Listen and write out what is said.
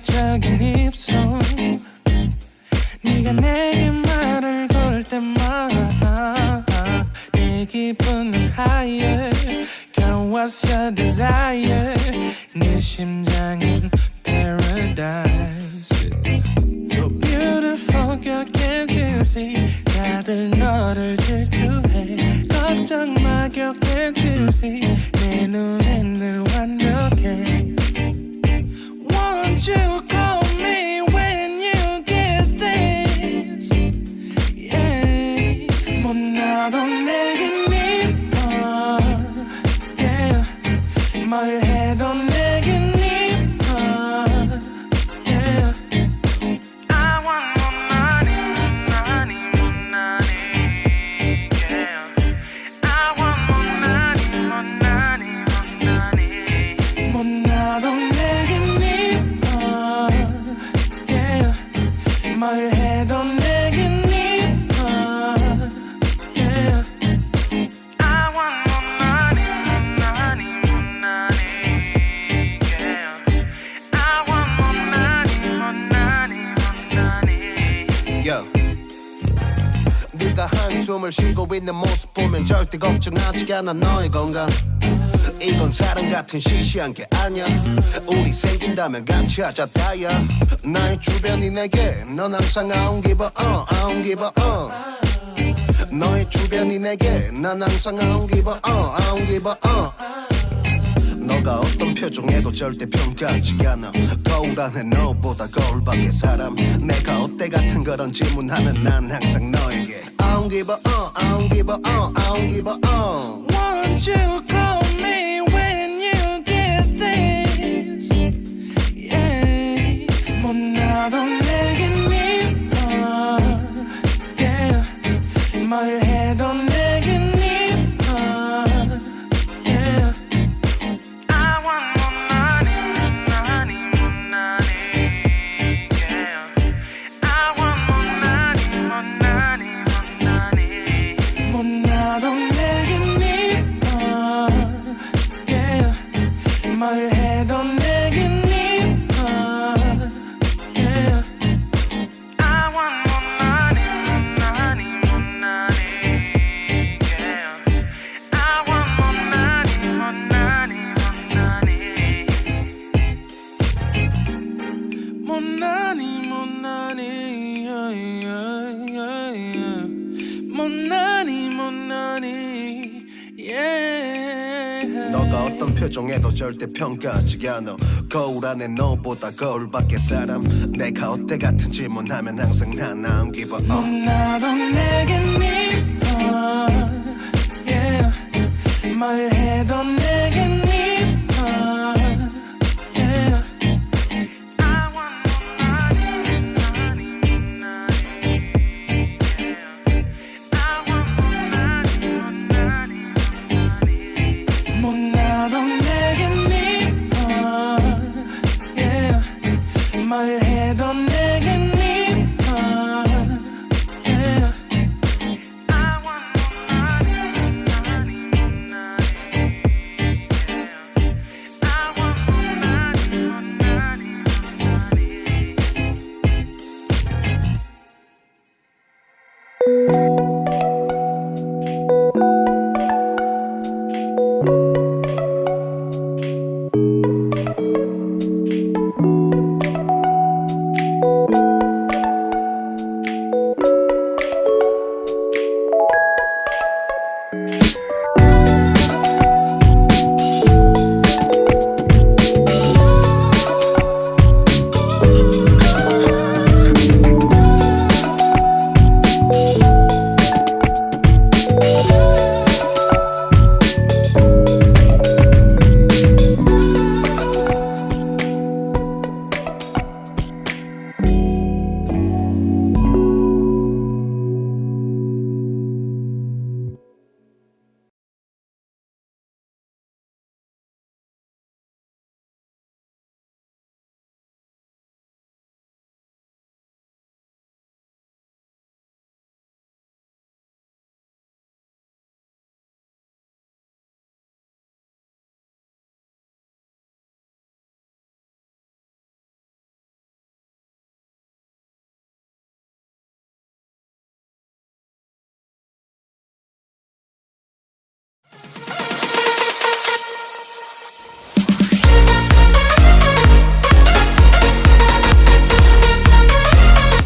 충격적인 입술 네가 내게 말을 걸 때마다 내 기분은 higher Girl what's your desire 내 심장은 paradise You're beautiful girl can't you see 다들 너를 질투해 걱정 마 girl can't you see 내 눈엔 늘 완벽해 Won't you call me when you get this Yeah 못 나도 내겐 이뻐 Yeah 뭘 해도 내겐 이뻐 Yeah I want more money, money, more money Yeah I want more money, more money, more money 못 나도 내겐 이뻐 Yeah 뭘 해도 내겐 이뻐 Yeah I want more money, more money, more money Yeah I want more money, more money, more money Yo. 네가 한숨을 쉬고 있는 모습 보면 절대 걱정하지 않아 너의 건강 이건 사랑 같은 시시한 게 아니야 우리 생긴다면 같이 하자 다야 나의 주변이 내게 넌 항상 I don't give a I don't give a 너의 주변이 내게 난 항상 I don't give a I don't give a 너가 어떤 표정에도 절대 평가하지 않아 거울 안에 너보다 거울 밖의 사람 내가 어때 같은 그런 질문하면 난 항상 너에게 I don't give a I don't give a I don't give a Won't you call me when you get this Yeah 못 나도 내겐 이뻐 Yeah 뭘 해도 내겐 이뻐 Yeah I want more money, money, more money Yeah I want more money, more money, more money 못 나도 내겐 이뻐 Yeah 뭘 해도 내겐 이뻐 Yeah I want more money, more money, more money Yeah I want more money, more money, more money more money, more money yeah, yeah, yeah, yeah. More money, more money yeah 너가 어떤 표정에도 절대 평가하지 않아 거울 안에 너보다 거울 밖의 사람 내가 어때 같은 질문하면 항상 난 I don't give a 못 나도 내겐 이뻐 Yeah 뭘 해도 내겐 이뻐 Yeah I want more money, money, money Yeah I want more money, more money, more money 못 나도 내겐 이뻐 Yeah 뭘 해도